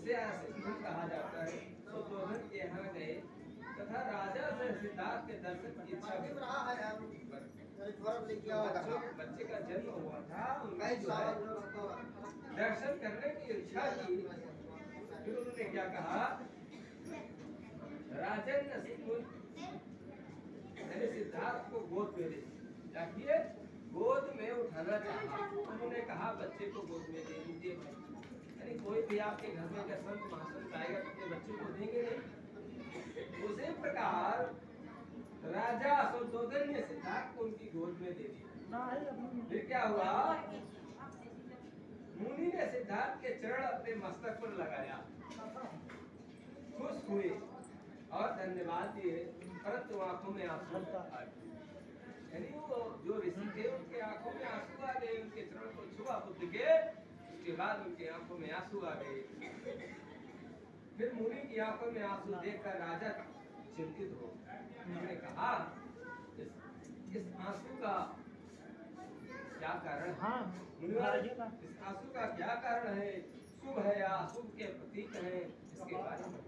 इससे आशीर्वाद कहा जाता है। सुशोधन के यहाँ गए तथा राजा से सिद्धार्थ के दर्शन की इच्छा हुई। बच्चे का जन्म हुआ था, उनकी जो है दर्शन करने की इच्छा की। फिर उन्होंने क्या कहा, राजन सिद्धार्थ को गोद में ले जाइए, गोद में उठाना चाहा। उन्होंने कहा बच्चे को गोद में ले लीजिए। यानी कोई भी आपके घर में अगर संत महासंत आएगा तो अपने बच्चे को देंगे नहीं। उसी प्रकार राजा सुशोधन ने सिद्धार्थ को उनकी गोद में दे दिया। फिर क्या हुआ, मुनि ने सिद्धार्थ के चरण अपने मस्तक पर लगाया, खुश हुए और धन्यवाद दिए, परंतु आंखों में आंसू आ गए। यानी वो जो ऋषि थे उनके आंखों में आंसू आ गए। उनके चरण को छुआ बुद्ध के, उसके बाद उनके आंखों में आंसू आ गए। फिर मुनि की आंखों में आंसू देखकर राजा चिंतित हो। उन्होंने कहा इस आंसू का क्या कारण है? इस आंसू का क्या कारण है? शुभ है या अशुभ के प्रतीक है? इसके बारे में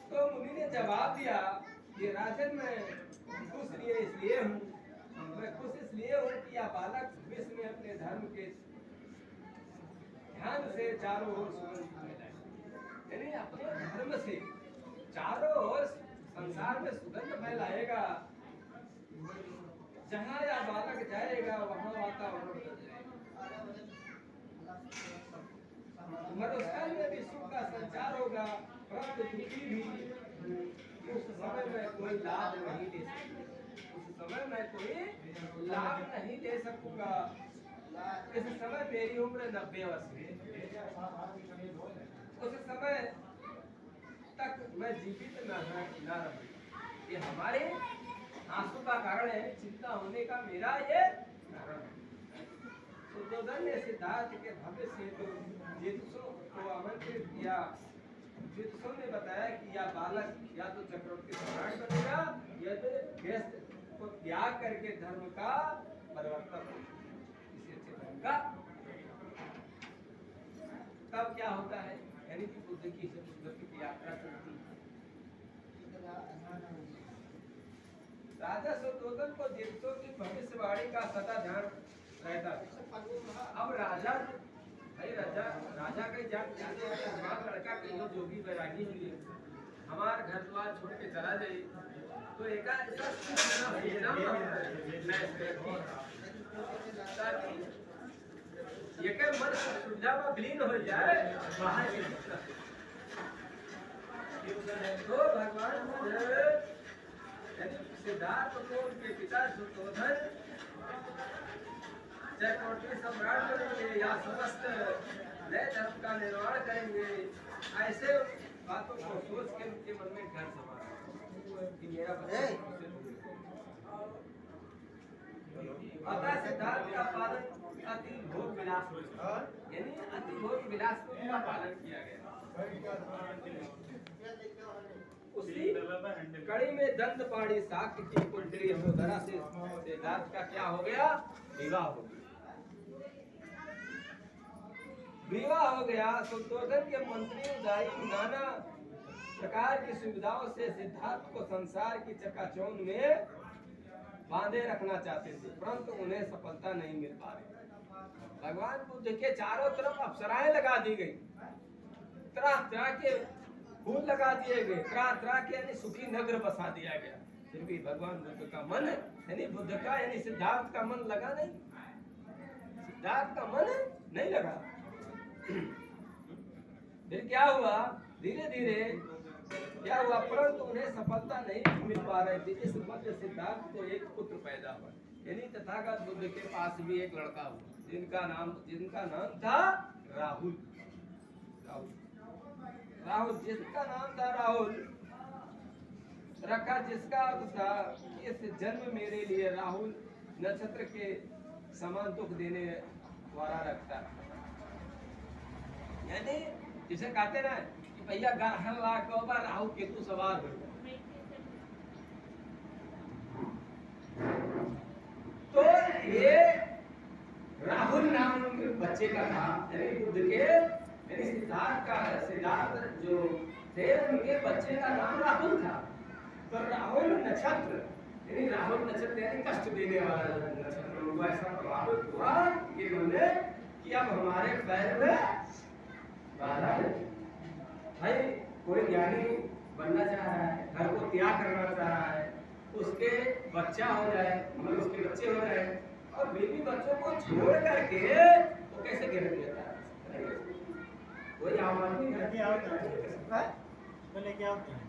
तो मुनि ने जवाब दिया कि राजन मैं खुश इसलिए हूँ, मैं खुश इसलिए हूँ कि यह बालक विश्व में अपने धर्म के ध्यान से चारों ओर सुगंध फैलाए। यानी अपने धर्म से चारों ओर संसार में सुगंध फैलाएगा। जहाँ यह बालक जाएगा वहाँ वातावरण बदल जाएगा। मरुस्थल में भी सुख का संचार होगा, परंतु दुखी भी उस समय में कोई लाभ नहीं ले सकूंगा। उस समय मैं कोई लाभ नहीं ले सकूंगा। इस समय मेरी उम्र 90 वर्ष है। उस समय तक मैं जीवित न रहूं। ये हमारे आंसू का कारण है, चिंता होने का मेरा ये कारण है। सुशोधन ने सिद्धार्थ के भविष्य हेतु जित्सु को आमंत्रित किया। जित्सु ने बताया कि यह बालक या तो चक्रवर्ती सम्राट बनेगा या तो व्यस्त को त्याग करके धर्म का परिवर्तन हो, किसी अच्छे धर्म का। तब क्या होता है, यानी कि बुद्ध की यात्रा चलती है। राजा सुशोधन को जित्सु की भविष्यवाणी का सदा ध्यान रहता था। अब राजा का जवान लड़का कहीं जोगी बैरागी हुई, हमार घर द्वार छोड़ के चला जाए तो एक मन सुविधा में विलीन हो जाए। तो भगवान सिद्धार्थ को उनके पिता सुशोधन चक्रवर्ती सम्राट बनेंगे या समस्त नए धर्म का निर्माण करेंगे, ऐसे बातों को सोच के उनके मन में डर समा कि मेरा अतः सिद्धार्थ का पालन अति भोग विलास, यानी अति भोग विलास का पालन किया गया। उसी कड़ी में दंतपाणी शाक्य की पुत्री यशोधरा से सिद्धार्थ का क्या हो गया, विवाह हो गया। विवाह हो गया। सुशोधन के मंत्री उदाई नाना प्रकार की सुविधाओं से सिद्धार्थ को संसार की चकाचौंध में बांधे रखना चाहते थे, परंतु उन्हें सफलता नहीं मिल पा रही। भगवान बुद्ध के चारों तरफ अप्सराएं लगा दी गई, तरह तरह के फूल लगा दिए गए, तरह तरह के यानी सुखी नगर बसा दिया गया। फिर भी भगवान बुद्ध का मन यानी बुद्ध का यानी सिद्धार्थ का मन लगा नहीं, सिद्धार्थ का मन नहीं लगा। फिर क्या हुआ, धीरे धीरे क्या हुआ, परंतु उन्हें सफलता नहीं मिल पा रही थी। इस मध्य सिद्धार्थ को एक पुत्र पैदा हुआ, यानी तथागत बुद्ध के पास भी एक लड़का हुआ जिनका नाम था राहुल। राहुल जिसका नाम था राहुल रखा, जिसका अर्थ था इस जन्म मेरे लिए राहुल नक्षत्र के समान दुख देने वाला रखता। यानी जिसे कहते ना कि भैया गहन लाख बार राहु केतु सवार हो। तो ये राहुल नाम बच्चे का था, यानी बुद्ध के, यानी सिद्धार्थ जो थे उनके बच्चे का नाम राहुल था। तो राहुल नक्षत्र, यानी राहुल नक्षत्र यानी कष्ट देने वाला नक्षत्र, उनको ऐसा प्रभावित हुआ कि उन्होंने कि अब हमारे पैर में बाधा है। भाई कोई ज्ञानी बनना चाह रहा है, घर को त्याग करना चाह रहा है, उसके बच्चा हो जाए, मतलब उसके बच्चे हो जाए और बीवी बच्चों को छोड़ करके वो कैसे गिर देता है? कोई आम आदमी घर के बोले क्या होता है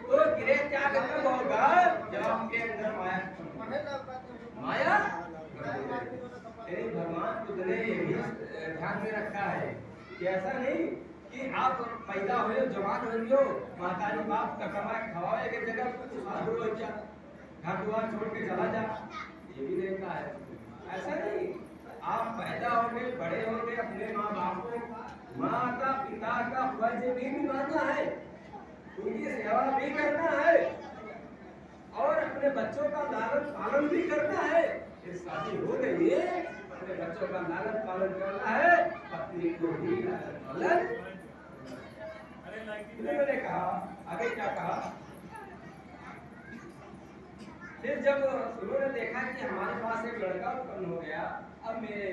तो गिरे क्या मतलब होगा जब आपके अंदर माया भगवान बुद्ध ने ये भी ध्यान में रखा है कि ऐसा नहीं कि आप पैदा हुए जवान हो लियो माताजी बाप का कमाए खवाए एक जगह साधु हो जा घाटुआ छोड़ के चला जा, ये भी नहीं कहा है। ऐसा नहीं, आप पैदा हो गए बड़े हो गए, अपने माँ बाप को माता पिता का फर्ज भी निभाना है, उनकी सेवा भी करना है और अपने बच्चों का लालन पालन भी करना है। फिर शादी हो गई है, अपने बच्चों का लालन पालन करना है, पत्नी को भी लालन पालन। मैंने कहा आगे क्या कहा, फिर जब उन्होंने देखा कि हमारे पास एक लड़का उत्पन्न हो गया, अब मेरे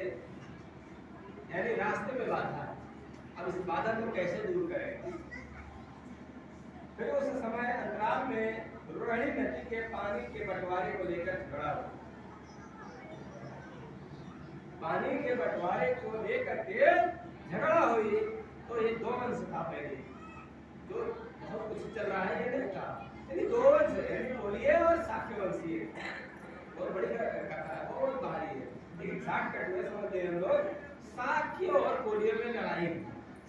यानी रास्ते में बाधा है, अब इस बाधा को कैसे दूर करें। फिर उस समय अंतराल में रोहिणी नदी के पानी के बंटवारे को लेकर झगड़ा हुआ। पानी के बंटवारे को लेकर के झगड़ा हुई तो ये दो वंश था पहले, जो बहुत कुछ चल रहा है ये नहीं था, यानी दो वंश यानी कोलिये और शाक्य वंशीय, बहुत बड़ी कथा है, बहुत भारी है, लेकिन शॉर्टकट में समझते हैं हम लोग। शाक्य और कोलिये में लड़ाई,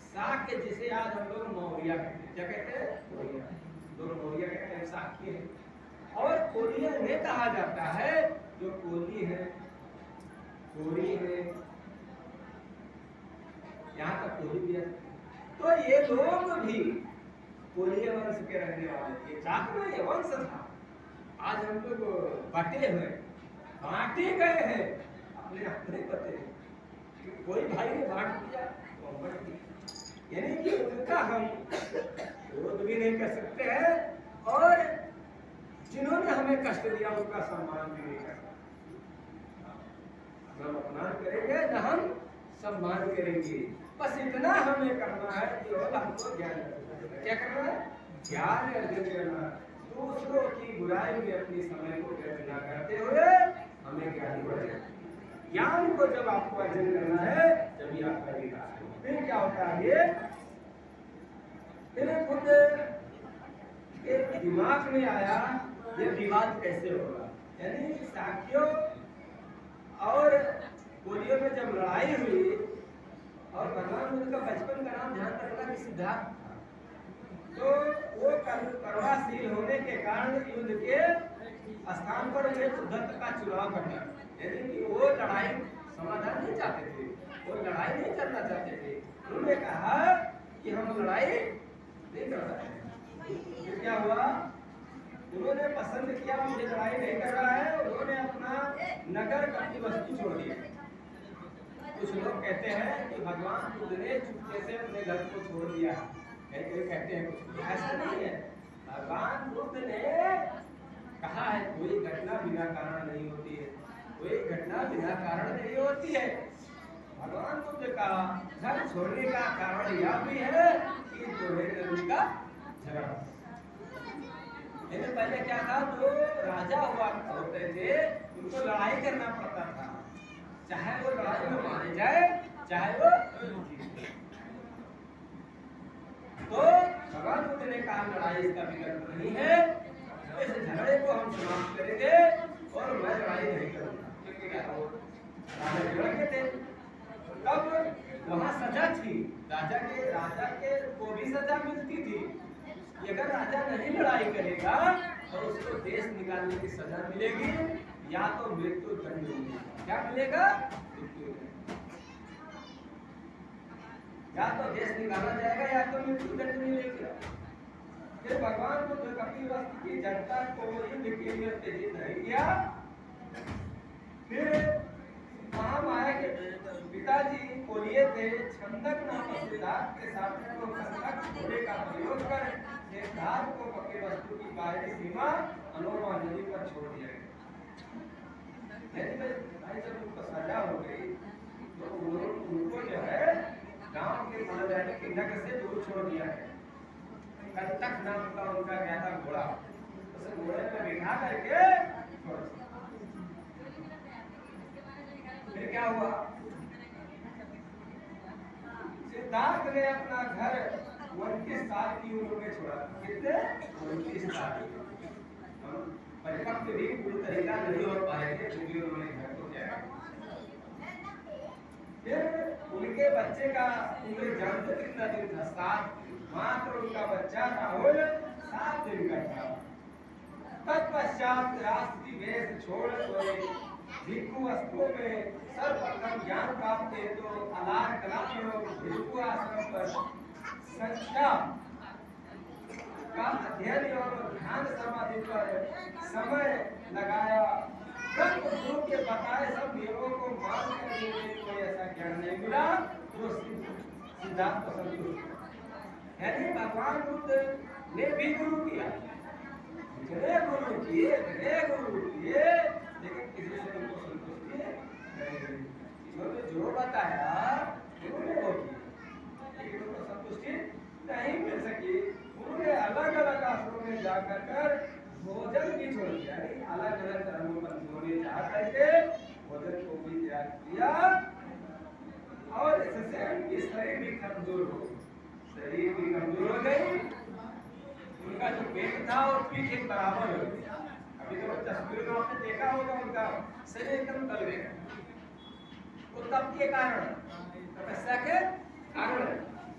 शाक्य जिसे आज हम लोग मौर्य कहते हैं, क्या कहते हैं? मौर्य, दोनों मौर्य कहते हैं, शाक्य है। और कोलिये उन्हें कहा जाता है जो कोली है, कोरी है, यहाँ तक कोली भी है। तो ये लोग भी कोलिये वंश के रहने वाले, ये जात में ये वंश था। आज हम लोग बांटे हुए, बांटे गए हैं, अपने अपने पते, कोई भाई ने बांट दिया तो हम बांट दिया, यानी कि उनका हम विरोध भी नहीं कर सकते हैं और जिन्होंने हमें कष्ट दिया उनका सम्मान भी नहीं कर सकते। हम अपमान करेंगे न हम सम्मान करेंगे, बस इतना हमें करना है कि हमको ज्ञान, क्या करना है? ज्ञान अर्जन करना, दूसरों की बुराई में अपने समय को व्यर्थ न करते हुए हमें ज्ञान बढ़े। ज्ञान को जब आपको अर्जन करना है तभी आपका विकास होगा। फिर क्या होता है ये, फिर खुद एक दिमाग में आया ये विवाद कैसे होगा, यानी शाक्यों और कोलियों में जब लड़ाई हुई और भगवान बुद्ध का बचपन का नाम ध्यान रखना कि सिद्धार्थ था, तो वो कर्वाशील होने के कारण युद्ध के स्थान पर ये दत्त का चुनाव करना, यानी कि वो लड़ाई समाधान नहीं चाहते थे, वो लड़ाई नहीं करना चाहते थे। उन्होंने कहा कि हम लड़ाई नहीं करना चाहते। क्या हुआ, उन्होंने पसंद किया मुझे लड़ाई नहीं कर रहा है, उन्होंने अपना नगर की वस्तु छोड़ दिया। कुछ लोग कहते हैं कि भगवान बुद्ध ने चुपके से अपने घर को छोड़ दिया, कोई कहते हैं कुछ, ऐसा नहीं है। भगवान बुद्ध ने कहा है कोई घटना बिना कारण नहीं होती है, कोई घटना बिना कारण नहीं होती है। भगवान बुद्ध का घर छोड़ने का कारण यह भी है कि रोहिणी नदी का झगड़ा। पहले क्या था, जो राजा हुआ होते थे उनको लड़ाई करना पड़ता था, चाहे वो लड़ाई में मारे जाए चाहे वो, तो भगवान बुद्ध ने कहा लड़ाई इसका विकल्प नहीं है, तो इस झगड़े को हम समाप्त करेंगे और मैं लड़ाई नहीं करूंगा। राजा झगड़े थे, तब वहां सजा थी, राजा के को भी सजा मिलती थी कि अगर राजा नहीं लड़ाई करेगा तो उसको देश निकालने की सजा मिलेगी या तो मृत्यु दंड मिलेगा। क्या मिलेगा? या तो देश निकाला जाएगा या तो मृत्यु दंड मिलेगा। फिर भगवान बुद्ध कपिलवस्तु की जनता को युद्ध के लिए उत्तेजित नहीं किया। फिर महामाया के पिताजी बोलिए थे छंदक नाम सिद्धार्थ के सामने को कंटक घोड़े का प्रयोग कर सिद्धार्थ को पके वस्तु की बाहरी सीमा अनोमा नदी पर छोड़ दिया गया। भाई जब उनको सजा हो गई तो उनको जो है गांव के महाराजा के नगर से दूर छोड़ दिया है। कंटक नाम का उनका गया था घोड़ा, उसे घोड़े पर बिठा करके छोड़ दिया। फिर क्या हुआ? सिद्धार्थ ने अपना घर 29 साल की उम्र में छोड़ा। कितने? 29 साल। परिपक्व भी पूरी तरीका नहीं हो पाए थे क्योंकि उन्होंने घर को त्यागा। फिर उनके बच्चे का उम्र जन्म कितना दिन था? 7। मात्र उनका बच्चा राहुल 7 दिन का था। तत्पश्चात राष्ट्रीय वेश छोड़ सोए भिक्षु वस्तुओं में सर्वप्रथम ज्ञान प्राप्त किए तो अलार कला योग भिक्षु आश्रम पर संख्या का अध्ययन और ध्यान समाधि पर समय लगाया। गुरु के बताए सब नियमों को मान करने में कोई ऐसा ज्ञान नहीं मिला जो सिद्धार्थ को संतुष्ट। यानी भगवान बुद्ध ने भी गुरु किया, गुरु किए, लेकिन किसी से उनको संतुष्टि नहीं। जो बताया उन्होंने वो किया, लेकिन उनको संतुष्टि नहीं मिल सकी। उन्होंने अलग अलग आश्रमों में जाकर कर भोजन भी छोड़ दिया। अलग अलग धर्मों पर उन्होंने जा करके भोजन को भी त्याग किया और इससे उनकी शरीर भी कमजोर हो गई। उनका जो पेट था और पीठ एक बराबर हो गया। अभी तो तस्वीर में आपने देखा होगा उनका शरीर एकदम गल गया। वो तप के कारण, तपस्या के कारण,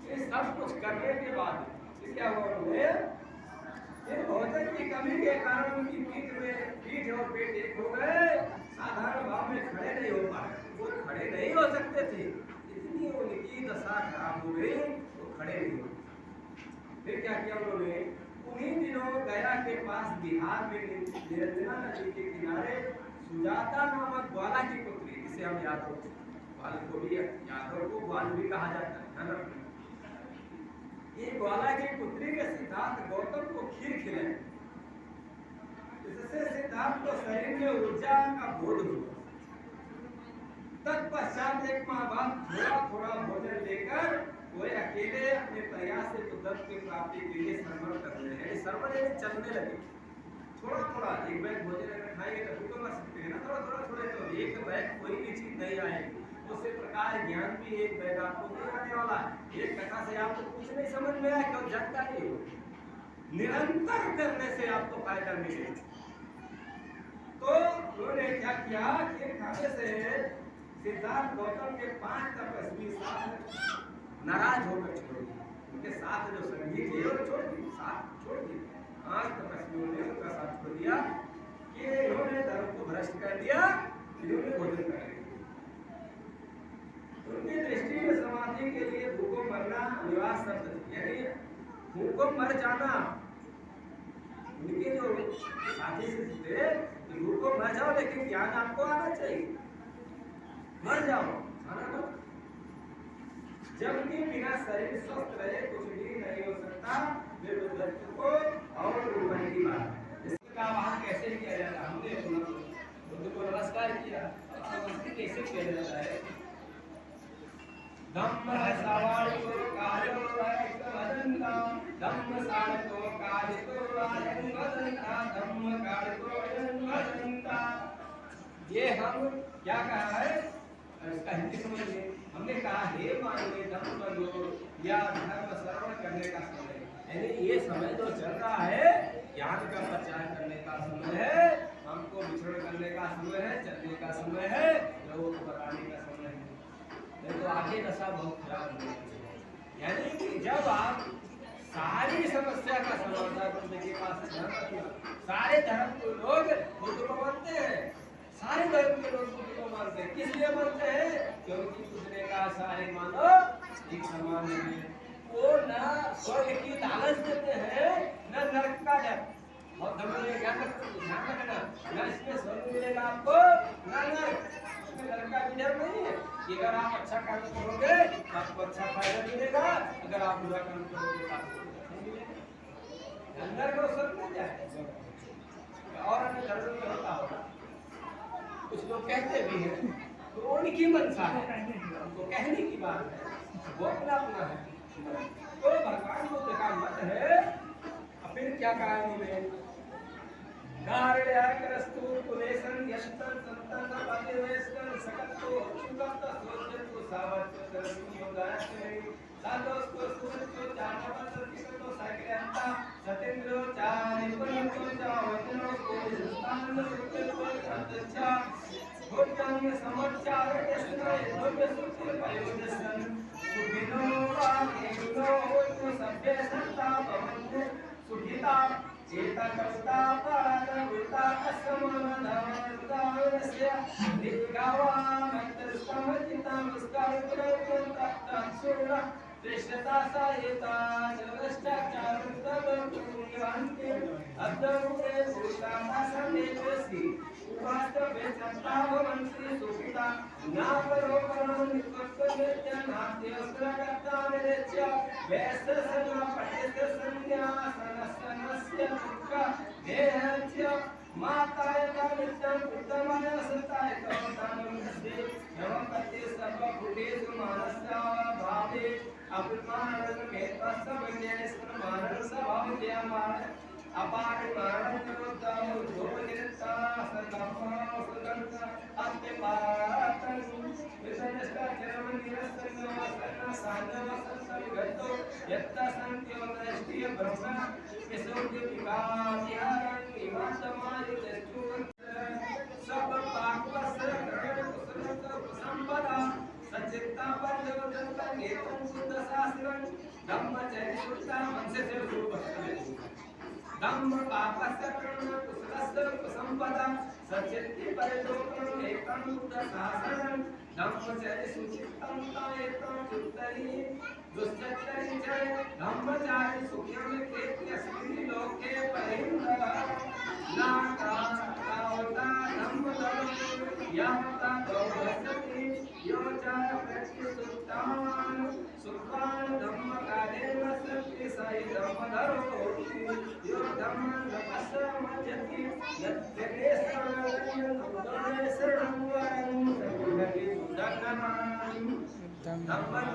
ये सब कुछ करने के बाद क्या हुआ? उन्हें भोजन की कमी के कारण उनकी पीठ और पेट एक हो गए। साधारण भाव में खड़े नहीं हो पाए, वो खड़े नहीं हो सकते थे। इतनी उनकी दशा खराब हो गई, वो खड़े नहीं हो। फिर क्या किया उन्होंने? उन्हीं दिनों गया के पास बिहार में निरंजना नदी के किनारे सुजाता नामक ग्वाला की पुत्री, जिसे हम यादव को ग्वाल भी कहा जाता है ना। ये ग्वाला की पुत्री के सिद्धार्थ गौतम को खीर खिलाए, इससे सिद्धार्थ को शरीर में ऊर्जा का बोध हुआ। तत्पश्चात एक माह बाद थोड़ा भोजन लेकर वो अकेले अपने प्रयास से कुदरत की प्राप्ति के लिए श्रवण कर रहे हैं। श्रवण यानी चलने लगे। थोड़ा एक बैग भोजन अगर खाएंगे तो तो मर सकते हैं ना। थोड़े तो एक बैग कोई भी चीज नहीं आएगी। उसी प्रकार ज्ञान भी एक बैग आपको नहीं आने वाला। एक कथा से आपको कुछ नहीं समझ में आया, क्यों जानकारी हो। निरंतर करने से आपको फायदा मिलेगा। तो उन्होंने क्या किया कि खाने से सिद्धार्थ गौतम के 5 तपस्वी साथ नाराज होकर छोड़ दिए। उनके साथ जो संगी थे वो छोड़ दिए, साथ छोड़ दिए। 5 तपस्वियों ने उनका साथ छोड़ दिया कि इन्होंने धर्म को भ्रष्ट कर दिया, इन्होंने भोजन कर लिया। उनकी दृष्टि में समाधि के लिए भूखों मरना अनिवार्य शब्द, यानी भूखों मर जाना। उनके जो साथी से थे, भूखों मर जाओ लेकिन ज्ञान आपको आना चाहिए। मर जाओ, खाना मत। जबकि बिना शरीर स्वस्थ रहे कुछ भी नहीं हो सकता। बुद्ध को और रूपन की बात है। इसका आह्वान कैसे किया जाता है? हमने बुद्ध को नमस्कार किया, कैसे किया जाता है? धम्म सवारितो कालो वदन्ता, धम्म सारतो कालितो वदन्ता, धम्म कालितो वदन्ता। ये हम क्या कहा है? इसका हिंदी समझिए। हमने कहा हे मानवीय धर्म बंधु या धर्म श्रवण करने का समय, यानी ये समय जो चल रहा है ज्ञान का प्रचार करने का समय है, हमको विचरण करने का समय है, चलने का समय है, लोगों को बताने का समय है। नहीं तो आगे दशा बहुत खराब होगी। यानी कि जब आप सारी समस्या का समाधान करने के पास सारे धर्म के लोग बुद्ध को मानते हैं, सारे धर्म के लोग बुद्ध को मानते हैं। किस लिए मानते हैं? क्योंकि उसने कहा सारे मानो एक समान है। वो न स्वर्ग की लालच देते हैं, न नरक का डर। और धर्म में ध्यान रखना, न इसमें स्वर्ग मिलेगा आपको, न नरक। इसमें नरक का भी डर नहीं है। कि अगर आप अच्छा कर्म करोगे तो आपको अच्छा फायदा मिलेगा, अगर आप बुरा कर्म करोगे तो आपको नहीं मिलेगा। अंदर को सब मिल जाए। और अन्य धर्म में होता होगा, कुछ लोग कहते भी हैं तो उनकी मनसा है, उनको कहने की बात है, वो अपना अपना है। तो भगवान बुद्ध का मत है। फिर क्या कहा इन्होंने? कारयाकरस्तु कुलेशन यंतन संतन पतिवेशन सकतो सुगत सोचतो सावत्य तरसु गायत्री साधोस्तो सुरतो जानवत तिसतो साग्रहता सतेंद्रो चारिपरतो चावजनो कोस्थान सुरतो संतच्छा भोजन समचार यस्न योग्य सुखि पयोदसन सुखिनो वाकेनो होतो सभ्य संता भवन्तु सुखिता चेता कविता पारवृता असमनदावृतावस्य निगावा मंत्रस्तमचिता मुस्कारुतरुतत्तत्सुरा कृष्णता सायता जगश्चाचारुतवपुण्यवन्ते अद्दमुरे भूषाता समेतसी उपास्तवे संताभवन्ति सुखिता नापरो परम नित्वत्वमेत्य नात्यस्त्रगता विरेच्य वैस्तसन्ना पठितसन्न्यासनस्तनस्य दुःख देहस्य मातायता नित्यं उत्तमय सताय कवतानमस्ते नमपत्ये सर्वभूतेषु मानस्य भावे अभिमानं मेतस्समन्यस्त्रमानं स्वभावजयमान अपारिमाणं करोतां धोनिरता सर्वपासगन्ता अत्यपातं विसनस्ता चरमनिरस्तन्नमस्तन्न साधवसंसविगतो यत्ता संत्यो दृष्टिय ब्रह्म यशोद्य विकार्यारं निवासमायुतस्तुन् सब पाकवस्त्र ग्रहण कुसलत संपदा सचित्ता पंचवदंता नेतं शुद्ध शास्त्रं धम्मचर्य शुद्धा मनसे से रूप धम्म पापस्य कर्ण कुसलस्य संपदा सचित्ति परिदोषं एकं शुद्ध शास्त्रं धम्मचर्य सुचित्तं तायतं शुद्धहि दुश्चर्य च धम्मचारि सुख्यं केत्य स्मृति लोके परिन्द्र नाकावता धम्मधर्म यावता गौरसति यो च प्रत्युत्तान् सुखान् धम्मकारेण सत्ति सहि धम्मधरो यो धम्मं तपस्समजति यद्यते शरणं वरं धम्मं